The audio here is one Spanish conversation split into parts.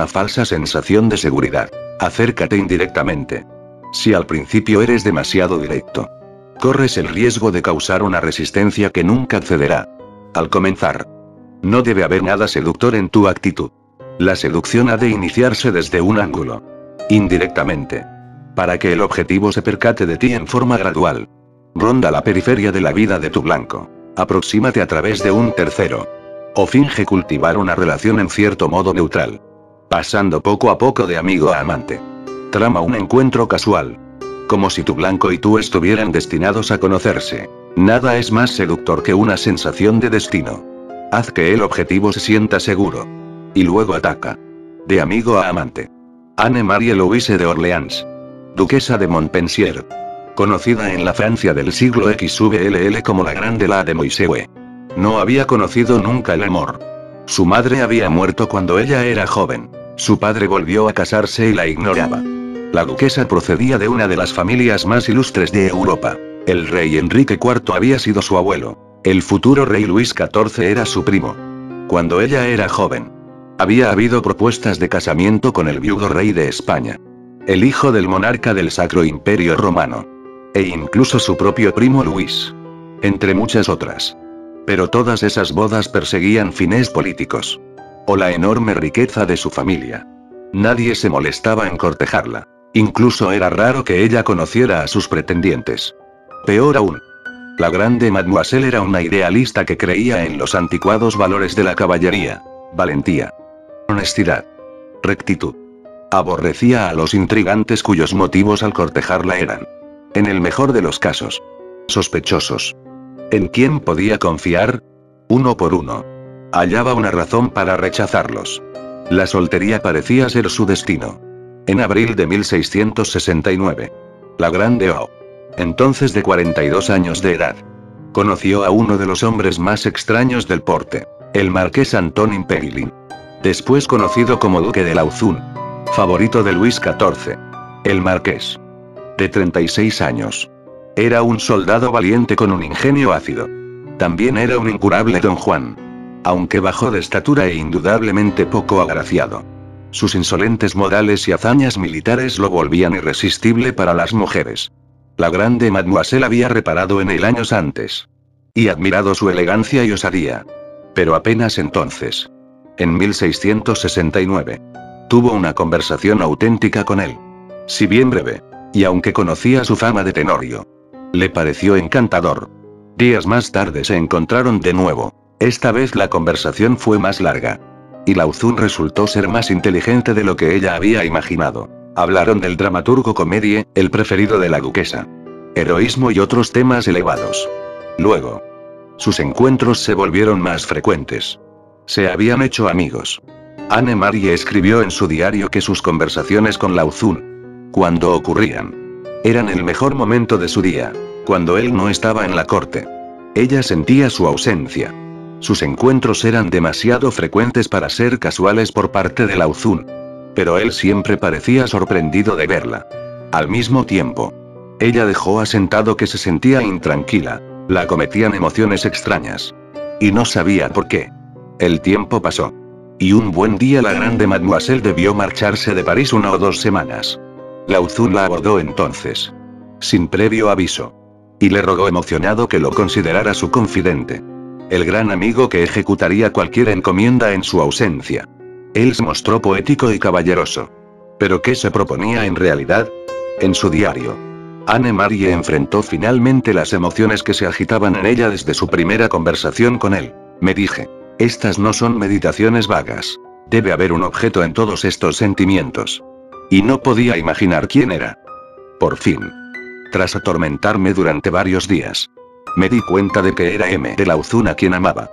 una falsa sensación de seguridad. Acércate indirectamente. Si al principio eres demasiado directo, corres el riesgo de causar una resistencia que nunca cederá. Al comenzar, no debe haber nada seductor en tu actitud. La seducción ha de iniciarse desde un ángulo. Indirectamente. Para que el objetivo se percate de ti en forma gradual. Ronda la periferia de la vida de tu blanco. Aproxímate a través de un tercero. O finge cultivar una relación en cierto modo neutral. Pasando poco a poco de amigo a amante. Trama un encuentro casual. Como si tu blanco y tú estuvieran destinados a conocerse. Nada es más seductor que una sensación de destino. Haz que el objetivo se sienta seguro. Y luego ataca. De amigo a amante. Anne-Marie Louise de Orleans. Duquesa de Montpensier. Conocida en la Francia del siglo XVLL como la Grande La de Moiseux. No había conocido nunca el amor. Su madre había muerto cuando ella era joven. Su padre volvió a casarse y la ignoraba. La duquesa procedía de una de las familias más ilustres de Europa. El rey Enrique IV había sido su abuelo. El futuro rey Luis XIV era su primo. Cuando ella era joven, había habido propuestas de casamiento con el viudo rey de España, el hijo del monarca del Sacro Imperio Romano, e incluso su propio primo Luis, entre muchas otras. Pero todas esas bodas perseguían fines políticos. O la enorme riqueza de su familia. Nadie se molestaba en cortejarla. Incluso era raro que ella conociera a sus pretendientes. Peor aún. La grande Mademoiselle era una idealista que creía en los anticuados valores de la caballería, valentía, honestidad, rectitud. Aborrecía a los intrigantes cuyos motivos al cortejarla eran, en el mejor de los casos, sospechosos. ¿En quién podía confiar? Uno por uno. Hallaba una razón para rechazarlos. La soltería parecía ser su destino. En abril de 1669, la grande O, entonces de 42 años de edad, conoció a uno de los hombres más extraños del porte, el marqués Antonin Peguilin, después conocido como duque de Lauzun, favorito de Luis XIV. El marqués, de 36 años, era un soldado valiente con un ingenio ácido. También era un incurable don Juan, aunque bajo de estatura e indudablemente poco agraciado. Sus insolentes modales y hazañas militares lo volvían irresistible para las mujeres. La grande Mademoiselle había reparado en él años antes. Y admirado su elegancia y osadía. Pero apenas entonces. En 1669. Tuvo una conversación auténtica con él. Si bien breve. Y aunque conocía su fama de tenorio, le pareció encantador. Días más tarde se encontraron de nuevo. Esta vez la conversación fue más larga. Y Lauzun resultó ser más inteligente de lo que ella había imaginado. Hablaron del dramaturgo Comedie, el preferido de la duquesa. Heroísmo y otros temas elevados. Luego, sus encuentros se volvieron más frecuentes. Se habían hecho amigos. Anne-Marie escribió en su diario que sus conversaciones con Lauzun, cuando ocurrían, eran el mejor momento de su día, cuando él no estaba en la corte. Ella sentía su ausencia. Sus encuentros eran demasiado frecuentes para ser casuales por parte de Lauzun. Pero él siempre parecía sorprendido de verla. Al mismo tiempo, ella dejó asentado que se sentía intranquila, la acometían emociones extrañas. Y no sabía por qué. El tiempo pasó. Y un buen día la grande Mademoiselle debió marcharse de París 1 o 2 semanas. Lauzun la abordó entonces, sin previo aviso. Y le rogó emocionado que lo considerara su confidente. El gran amigo que ejecutaría cualquier encomienda en su ausencia. Él se mostró poético y caballeroso. ¿Pero qué se proponía en realidad? En su diario, Anne-Marie enfrentó finalmente las emociones que se agitaban en ella desde su primera conversación con él. Me dije, estas no son meditaciones vagas. Debe haber un objeto en todos estos sentimientos. Y no podía imaginar quién era. Por fin, tras atormentarme durante varios días, me di cuenta de que era M. de Lauzun a quien amaba.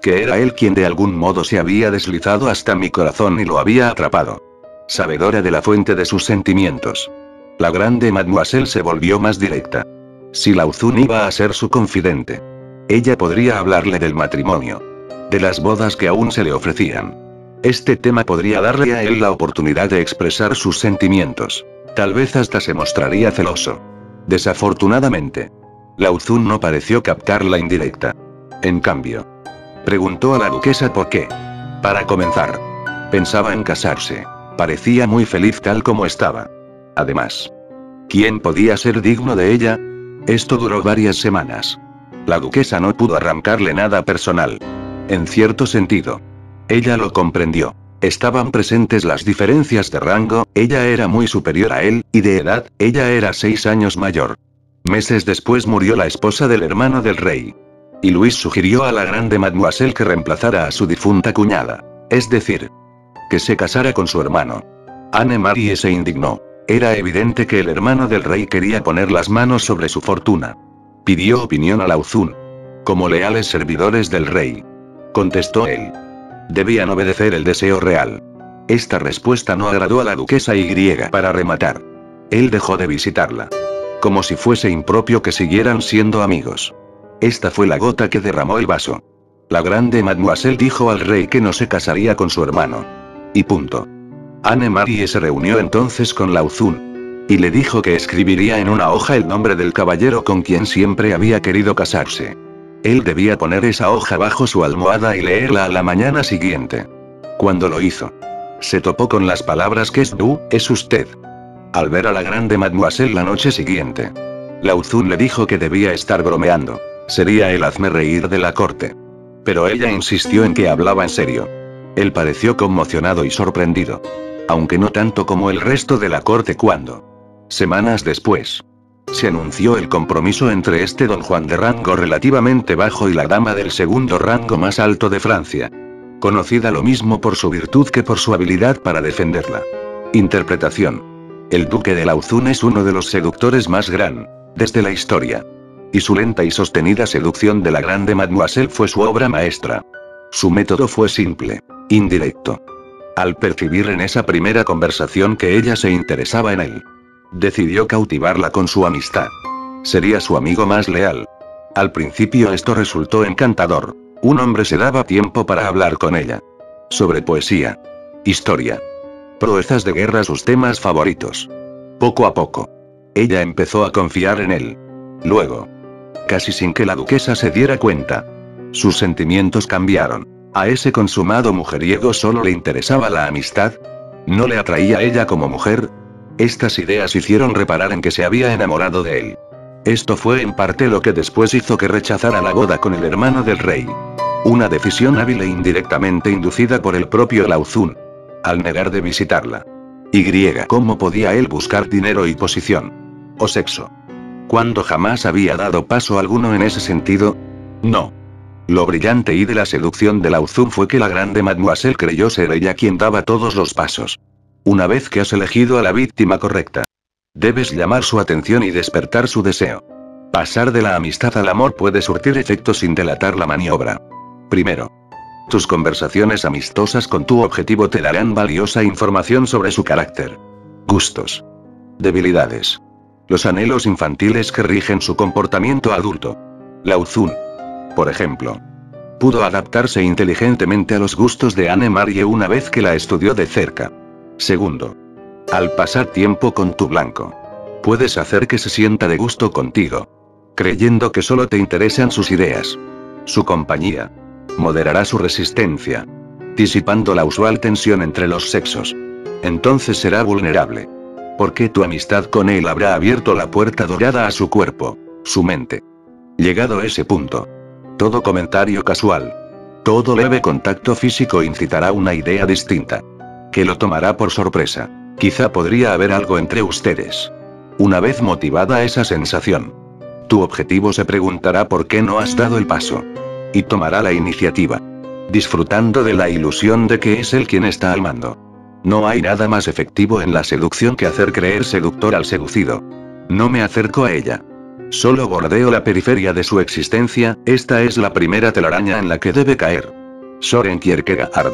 Que era él quien de algún modo se había deslizado hasta mi corazón y lo había atrapado. Sabedora de la fuente de sus sentimientos, la grande Mademoiselle se volvió más directa. Si Lauzun iba a ser su confidente, ella podría hablarle del matrimonio, de las bodas que aún se le ofrecían. Este tema podría darle a él la oportunidad de expresar sus sentimientos. Tal vez hasta se mostraría celoso. Desafortunadamente, Lauzun no pareció captar la indirecta. En cambio, preguntó a la duquesa por qué. Para comenzar, Pensaba en casarse. Parecía muy feliz tal como estaba. Además, ¿quién podía ser digno de ella? Esto duró varias semanas. La duquesa no pudo arrancarle nada personal. En cierto sentido. Ella lo comprendió. Estaban presentes las diferencias de rango, ella era muy superior a él, y de edad, ella era 6 años mayor. Meses después murió la esposa del hermano del rey. Y Luis sugirió a la grande mademoiselle que reemplazara a su difunta cuñada. Es decir, que se casara con su hermano. Anne-Marie se indignó. Era evidente que el hermano del rey quería poner las manos sobre su fortuna. Pidió opinión a Lauzun. Como leales servidores del rey. Contestó él. Debían obedecer el deseo real. Esta respuesta no agradó a la duquesa Y para rematar. Él dejó de visitarla. Como si fuese impropio que siguieran siendo amigos. Esta fue la gota que derramó el vaso. La grande mademoiselle dijo al rey que no se casaría con su hermano. Y punto. Anne-Marie se reunió entonces con Lauzun. Y le dijo que escribiría en una hoja el nombre del caballero con quien siempre había querido casarse. Él debía poner esa hoja bajo su almohada y leerla a la mañana siguiente. Cuando lo hizo, se topó con las palabras que es usted. Al ver a la grande mademoiselle la noche siguiente, Lauzun le dijo que debía estar bromeando. Sería el hazmerreír de la corte. Pero ella insistió en que hablaba en serio. Él pareció conmocionado y sorprendido. Aunque no tanto como el resto de la corte cuando, semanas después, se anunció el compromiso entre este don Juan de rango relativamente bajo y la dama del segundo rango más alto de Francia. Conocida lo mismo por su virtud que por su habilidad para defenderla. Interpretación. El duque de Lauzun es uno de los seductores más grandes de la historia. Y su lenta y sostenida seducción de la grande mademoiselle fue su obra maestra. Su método fue simple, indirecto. Al percibir en esa primera conversación que ella se interesaba en él, decidió cautivarla con su amistad. Sería su amigo más leal. Al principio esto resultó encantador. Un hombre se daba tiempo para hablar con ella. Sobre poesía, historia, proezas de guerra, sus temas favoritos. Poco a poco, ella empezó a confiar en él. Luego, casi sin que la duquesa se diera cuenta, sus sentimientos cambiaron. A ese consumado mujeriego solo le interesaba la amistad. No le atraía a ella como mujer. Estas ideas hicieron reparar en que se había enamorado de él. Esto fue en parte lo que después hizo que rechazara la boda con el hermano del rey. Una decisión hábil e indirectamente inducida por el propio Lauzun. Al negar de visitarla. ¿Cómo podía él buscar dinero y posición? O sexo. ¿Cuándo jamás había dado paso alguno en ese sentido? No. Lo brillante y de la seducción de Lauzun fue que la grande mademoiselle creyó ser ella quien daba todos los pasos. Una vez que has elegido a la víctima correcta, debes llamar su atención y despertar su deseo. Pasar de la amistad al amor puede surtir efecto sin delatar la maniobra. Primero, tus conversaciones amistosas con tu objetivo te darán valiosa información sobre su carácter, gustos, debilidades, los anhelos infantiles que rigen su comportamiento adulto. Lauzun, por ejemplo, pudo adaptarse inteligentemente a los gustos de Anne-Marie una vez que la estudió de cerca. Segundo, al pasar tiempo con tu blanco, puedes hacer que se sienta de gusto contigo, creyendo que solo te interesan sus ideas. Su compañía moderará su resistencia, disipando la usual tensión entre los sexos. Entonces será vulnerable, porque tu amistad con él habrá abierto la puerta dorada a su cuerpo, su mente. Llegado a ese punto, todo comentario casual, todo leve contacto físico incitará una idea distinta, que lo tomará por sorpresa. Quizá podría haber algo entre ustedes. Una vez motivada esa sensación, tu objetivo se preguntará por qué no has dado el paso. Y tomará la iniciativa, disfrutando de la ilusión de que es él quien está al mando. No hay nada más efectivo en la seducción que hacer creer seductor al seducido. No me acerco a ella. Solo bordeo la periferia de su existencia. Esta es la primera telaraña en la que debe caer. Soren Kierkegaard.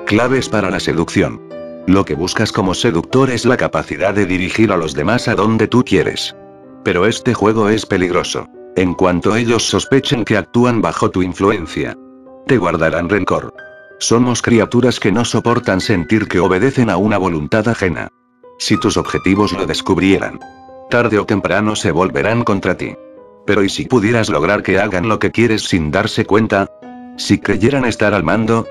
Claves para la seducción. Lo que buscas como seductor es la capacidad de dirigir a los demás a donde tú quieres. Pero este juego es peligroso. En cuanto ellos sospechen que actúan bajo tu influencia, te guardarán rencor. Somos criaturas que no soportan sentir que obedecen a una voluntad ajena. Si tus objetivos lo descubrieran, tarde o temprano se volverán contra ti. Pero ¿y si pudieras lograr que hagan lo que quieres sin darse cuenta? Si creyeran estar al mando,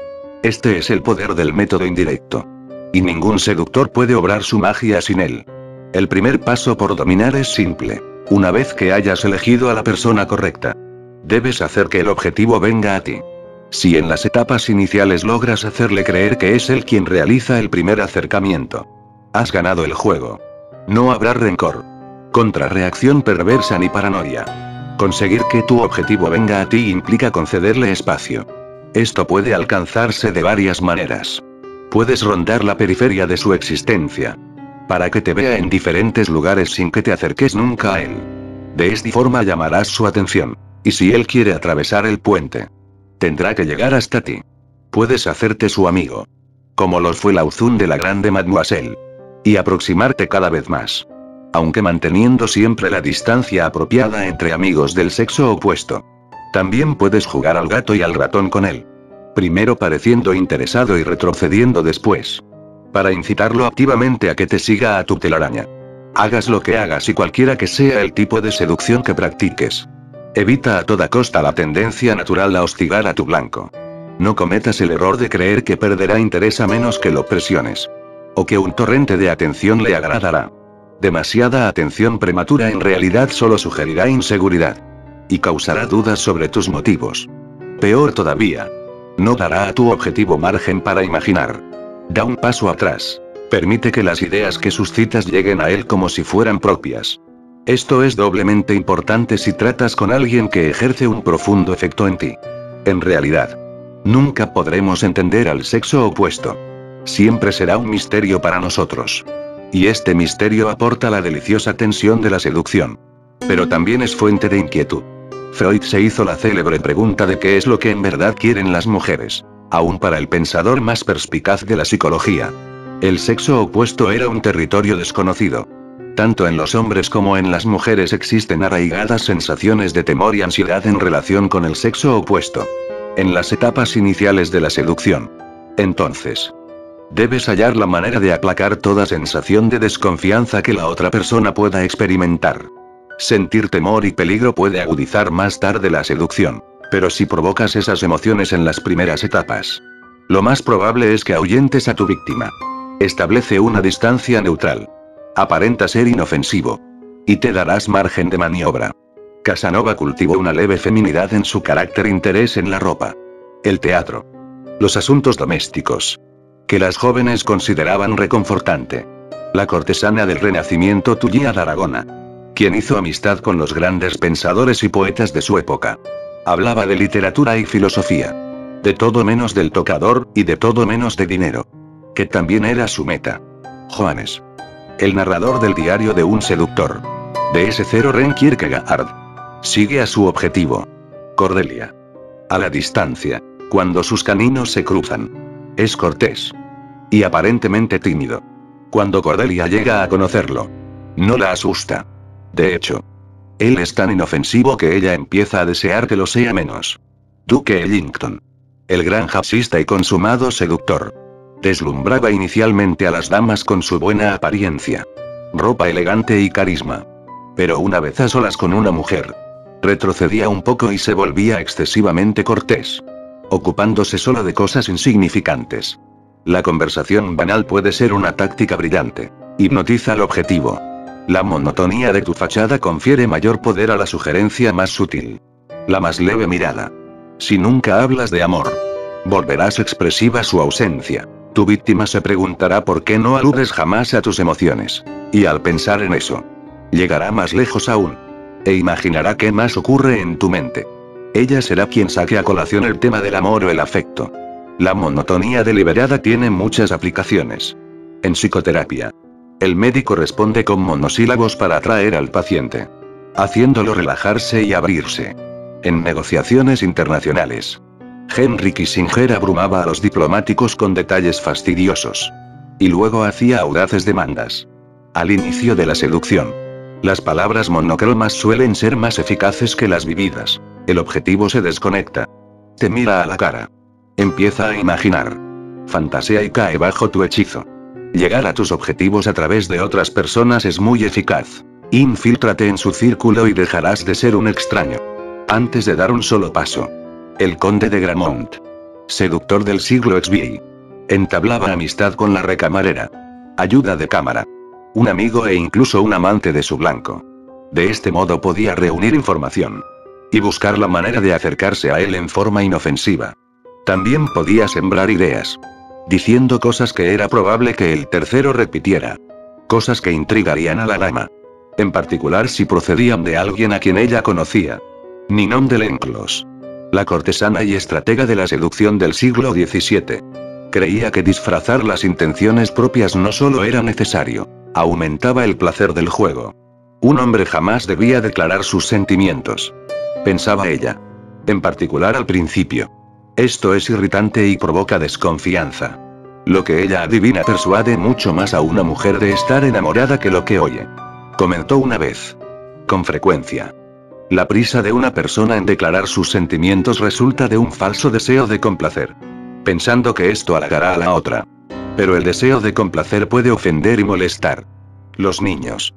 Este es el poder del método indirecto. Y ningún seductor puede obrar su magia sin él. El primer paso por dominar es simple. Una vez que hayas elegido a la persona correcta, debes hacer que el objetivo venga a ti. Si en las etapas iniciales logras hacerle creer que es él quien realiza el primer acercamiento, has ganado el juego. No habrá rencor, contrarreacción perversa ni paranoia. Conseguir que tu objetivo venga a ti implica concederle espacio. Esto puede alcanzarse de varias maneras. Puedes rondar la periferia de su existencia, para que te vea en diferentes lugares sin que te acerques nunca a él. De esta forma llamarás su atención. Y si él quiere atravesar el puente, tendrá que llegar hasta ti. Puedes hacerte su amigo, como lo fue Lao Zun de la grande Mademoiselle, y aproximarte cada vez más, aunque manteniendo siempre la distancia apropiada entre amigos del sexo opuesto. También puedes jugar al gato y al ratón con él, primero pareciendo interesado y retrocediendo después, para incitarlo activamente a que te siga a tu telaraña. Hagas lo que hagas y cualquiera que sea el tipo de seducción que practiques, evita a toda costa la tendencia natural a hostigar a tu blanco. No cometas el error de creer que perderá interés a menos que lo presiones, o que un torrente de atención le agradará. Demasiada atención prematura en realidad solo sugerirá inseguridad, y causará dudas sobre tus motivos. Peor todavía, no dará a tu objetivo margen para imaginar. Da un paso atrás. Permite que las ideas que suscitas lleguen a él como si fueran propias. Esto es doblemente importante si tratas con alguien que ejerce un profundo efecto en ti. En realidad, nunca podremos entender al sexo opuesto. Siempre será un misterio para nosotros. Y este misterio aporta la deliciosa tensión de la seducción. Pero también es fuente de inquietud. Freud se hizo la célebre pregunta de qué es lo que en verdad quieren las mujeres. Aún para el pensador más perspicaz de la psicología, el sexo opuesto era un territorio desconocido. Tanto en los hombres como en las mujeres existen arraigadas sensaciones de temor y ansiedad en relación con el sexo opuesto, en las etapas iniciales de la seducción. Entonces, debes hallar la manera de aplacar toda sensación de desconfianza que la otra persona pueda experimentar. Sentir temor y peligro puede agudizar más tarde la seducción, pero si provocas esas emociones en las primeras etapas, lo más probable es que ahuyentes a tu víctima. Establece una distancia neutral. Aparenta ser inofensivo, y te darás margen de maniobra. Casanova cultivó una leve feminidad en su carácter interés en la ropa, el teatro, los asuntos domésticos, que las jóvenes consideraban reconfortante. La cortesana del Renacimiento Tullia d'Aragona, quien hizo amistad con los grandes pensadores y poetas de su época, hablaba de literatura y filosofía, de todo menos del tocador, y de todo menos de dinero, que también era su meta. Johannes, el narrador del diario de un seductor, de S. Ren Kierkegaard, sigue a su objetivo. Cordelia, a la distancia, cuando sus caminos se cruzan, es cortés y aparentemente tímido. Cuando Cordelia llega a conocerlo, no la asusta. De hecho, él es tan inofensivo que ella empieza a desear que lo sea menos. Duke Ellington, el gran jazzista y consumado seductor, deslumbraba inicialmente a las damas con su buena apariencia, ropa elegante y carisma. Pero una vez a solas con una mujer, retrocedía un poco y se volvía excesivamente cortés, ocupándose solo de cosas insignificantes. La conversación banal puede ser una táctica brillante. Hipnotiza al objetivo. La monotonía de tu fachada confiere mayor poder a la sugerencia más sutil, la más leve mirada. Si nunca hablas de amor, volverás expresiva su ausencia. Tu víctima se preguntará por qué no aludes jamás a tus emociones. Y al pensar en eso, llegará más lejos aún, e imaginará qué más ocurre en tu mente. Ella será quien saque a colación el tema del amor o el afecto. La monotonía deliberada tiene muchas aplicaciones. En psicoterapia, el médico responde con monosílabos para atraer al paciente, haciéndolo relajarse y abrirse. En negociaciones internacionales, Henry Kissinger abrumaba a los diplomáticos con detalles fastidiosos, y luego hacía audaces demandas. Al inicio de la seducción, las palabras monocromas suelen ser más eficaces que las vividas. El objetivo se desconecta. Te mira a la cara. Empieza a imaginar. Fantasea y cae bajo tu hechizo. Llegar a tus objetivos a través de otras personas es muy eficaz. Infíltrate en su círculo y dejarás de ser un extraño, antes de dar un solo paso. El conde de Gramont, Seductor del siglo XVI. Entablaba amistad con la recamarera. Ayuda de cámara. Un amigo e incluso un amante de su blanco. De este modo podía reunir información. Y buscar la manera de acercarse a él en forma inofensiva. También podía sembrar ideas. Diciendo cosas que era probable que el tercero repitiera. Cosas que intrigarían a la dama. En particular si procedían de alguien a quien ella conocía. Ninon de Lenclos. La cortesana y estratega de la seducción del siglo XVII. Creía que disfrazar las intenciones propias no solo era necesario, aumentaba el placer del juego. Un hombre jamás debía declarar sus sentimientos. Pensaba ella. En particular al principio. Esto es irritante y provoca desconfianza. Lo que ella adivina persuade mucho más a una mujer de estar enamorada que lo que oye. Comentó una vez. Con frecuencia. La prisa de una persona en declarar sus sentimientos resulta de un falso deseo de complacer. Pensando que esto halagará a la otra. Pero el deseo de complacer puede ofender y molestar. Los niños.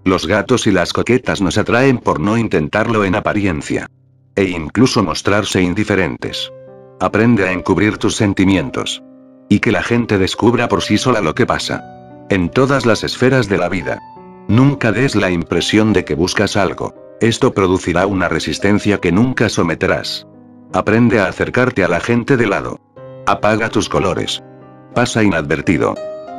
Los gatos y las coquetas nos atraen por no intentarlo en apariencia. E incluso mostrarse indiferentes. Aprende a encubrir tus sentimientos. Y que la gente descubra por sí sola lo que pasa. En todas las esferas de la vida. Nunca des la impresión de que buscas algo. Esto producirá una resistencia que nunca someterás. Aprende a acercarte a la gente de lado. Apaga tus colores. Pasa inadvertido.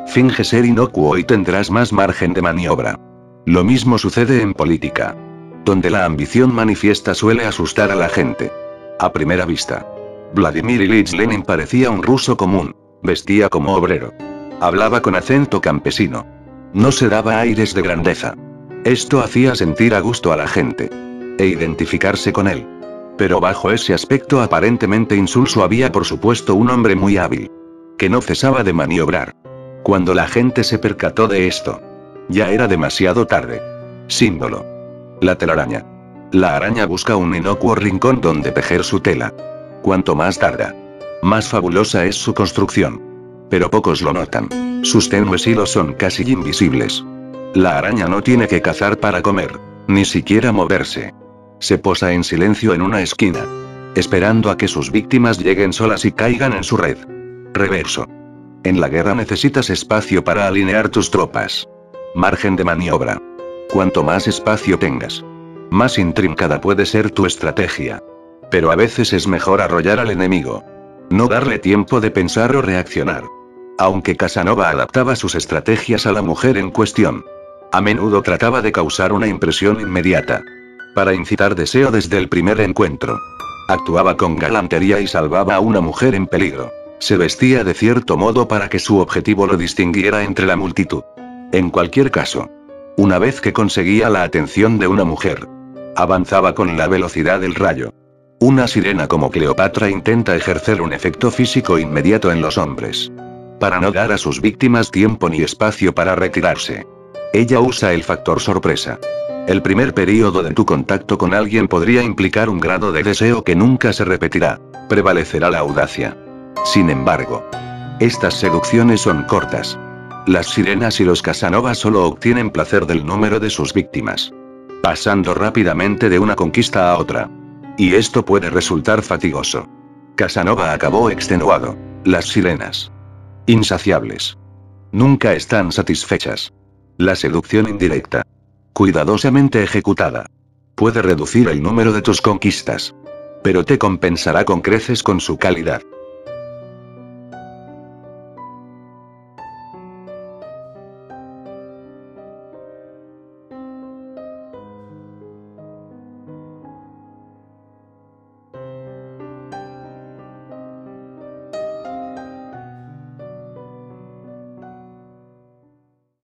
Finge ser inocuo y tendrás más margen de maniobra. Lo mismo sucede en política. Donde la ambición manifiesta suele asustar a la gente. A primera vista. Vladimir Ilich Lenin parecía un ruso común. Vestía como obrero. Hablaba con acento campesino. No se daba aires de grandeza. Esto hacía sentir a gusto a la gente. E identificarse con él. Pero bajo ese aspecto aparentemente insulso había por supuesto un hombre muy hábil. Que no cesaba de maniobrar. Cuando la gente se percató de esto. Ya era demasiado tarde. Símbolo. La telaraña. La araña busca un inocuo rincón donde tejer su tela. Cuanto más tarda. Más fabulosa es su construcción. Pero pocos lo notan. Sus tenues hilos son casi invisibles. La araña no tiene que cazar para comer. Ni siquiera moverse. Se posa en silencio en una esquina. Esperando a que sus víctimas lleguen solas y caigan en su red. Reverso. En la guerra necesitas espacio para alinear tus tropas. Margen de maniobra. Cuanto más espacio tengas. Más intrincada puede ser tu estrategia. Pero a veces es mejor arrollar al enemigo. No darle tiempo de pensar o reaccionar. Aunque Casanova adaptaba sus estrategias a la mujer en cuestión. A menudo trataba de causar una impresión inmediata. Para incitar deseo desde el primer encuentro. Actuaba con galantería y salvaba a una mujer en peligro. Se vestía de cierto modo para que su objetivo lo distinguiera entre la multitud. En cualquier caso. Una vez que conseguía la atención de una mujer. Avanzaba con la velocidad del rayo. Una sirena como Cleopatra intenta ejercer un efecto físico inmediato en los hombres. Para no dar a sus víctimas tiempo ni espacio para retirarse. Ella usa el factor sorpresa. El primer período de tu contacto con alguien podría implicar un grado de deseo que nunca se repetirá. Prevalecerá la audacia. Sin embargo, estas seducciones son cortas. Las sirenas y los Casanova solo obtienen placer del número de sus víctimas. Pasando rápidamente de una conquista a otra. Y esto puede resultar fatigoso. Casanova acabó extenuado. Las sirenas. Insaciables. Nunca están satisfechas. La seducción indirecta. Cuidadosamente ejecutada. Puede reducir el número de tus conquistas. Pero te compensará con creces con su calidad.